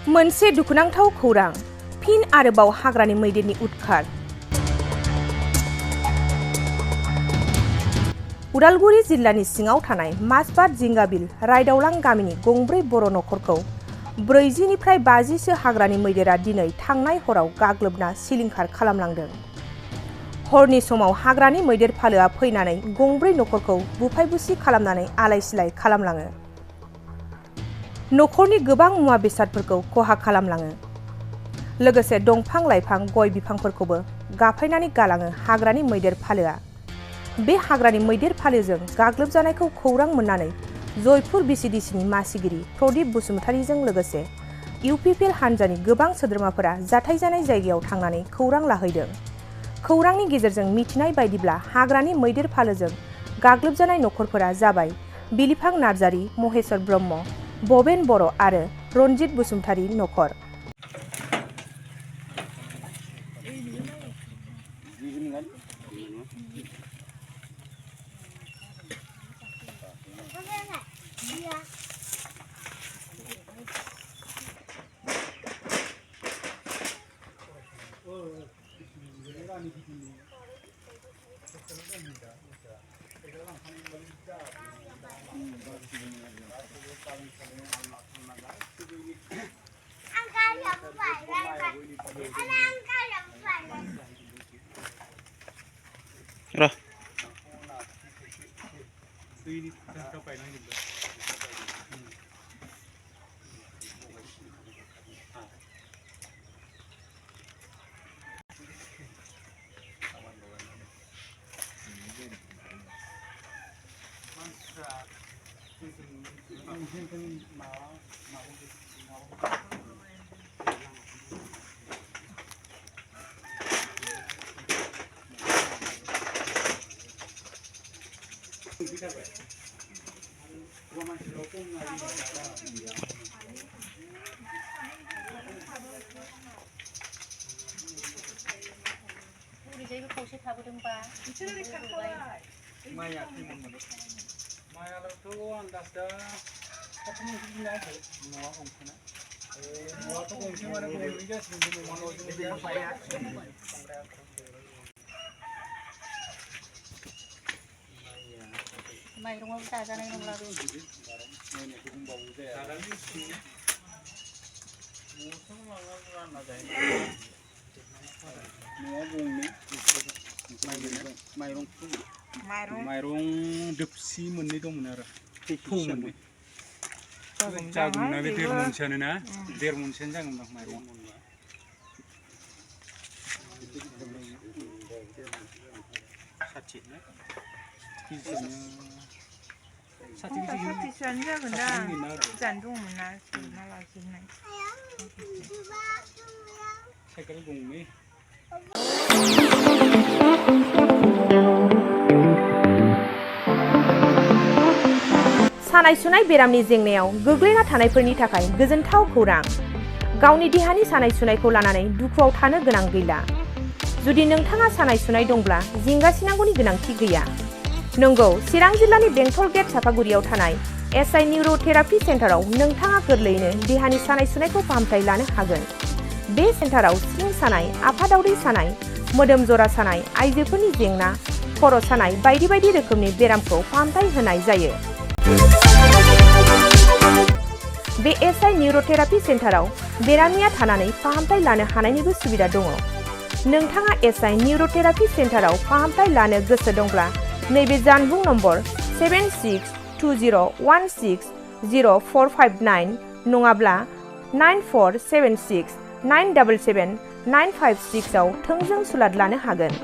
मोनसे दुखुनांथाव खौरां फिन आरोबाव हाग्रानि मैदेरनि उदखार। उदालगुरि जिल्लानि सिङाव थानाय माजबाद जिंगाबिल रायदावलां गामिनि गंब्रै बर' नखरखौ 40 निफ्राय 50 हाग्रानि मैदेरा दिनै थांनाय हराव गाग्लोबना सिलिंखार खालामलांदों। हरनि समाव हाग्रानि मैदेर फालोआ फैनानै गंब्रै नखरखौ बुफाय बुसि खालामनानै आलाय सिलाय खालामलाङो। नखरनि गोबां मुवा बेसादफोरखौ खहा खालामलाङो। लोगोसे दंफां लाइफां गय बिफांफोरखौबो गाफायनानै गालाङो हाग्रानि मैदेर फालोआ। बे हाग्रानि मैदेर फालोजों गाग्लोबजानायखौ खौरां मोननानै जयपुर बिसिडिसिनि मासिगिरि प्रदीप बसुमतारीजों लोगोसे इउपिपिएल हान्जानि गोबां सोद्रोमाफोरा जाथाय जानाय जायगायाव थांनानै खौरां लाहैदों। खौरांनि गेजेरजों मिथिनाय बायदिब्ला हाग्रानि मैदेर फालोजों गाग्लोबजानाय नखरफोरा जाबाय बिलिफां नार्जारी, महेश्वर ब्रह्म, बबेन बर' आरो रनजित बसुमतारी नखर। माइरंआव जाजानाय नंला माइरं दोबसि मोननै दंमोन आरो थौ मोननै जागौमोन बे 1.5 मनसोआनो ना 1.5 मनसोआनो जागौमोन माइरं साथिसोआनो जागोन दा जानो दंमोन ना सोना लाजोबनाय साइकेल गंनै सानाय सुनाय बेरामनि जेंनायाव गोग्लैना थानायफोरनि थाखाय गोजोनथाव खौरां। गावनि देहानि सानाय सुनायखौ लानानै दुखुआव थानो गोनां गैला। जुदि नोंथाङा सानाय सुनाय दंब्ला जिंगासिनांगौनि गोनांथि गैया। नंगौ, चिरां जिल्लानि बेंटल गेट सापागुरियाव थानाय एसआइ निउर'थेरापि सेन्टाराव नोंथाङा गोरलैयैनो देहानि सानाय सुनायखौ फाहामथाय लानो हागोन। बे सेन्टाराव सिं सानाय, आफादावदै सानाय, मोदोम जरा सानाय, आइजोफोरनि जेंना, खर' सानाय बायदि बायदि रोखोमनि बेरामखौ फाहामथाय होनाय जायो। बे एसआइ निउर'थेरापि सेन्टाराव बेरामिया थानानै फाहामथाय लानो हानायनिबो सुबिदा दङ। नोंथाङा एसआइ निउर'थेरापि सेन्टाराव फाहामथाय लानो गोसो दंब्ला नैबे जानबुं नम्बर 7620160459 नङाब्ला 9476977956 आव थोंजों सुलाद लानो हागोन।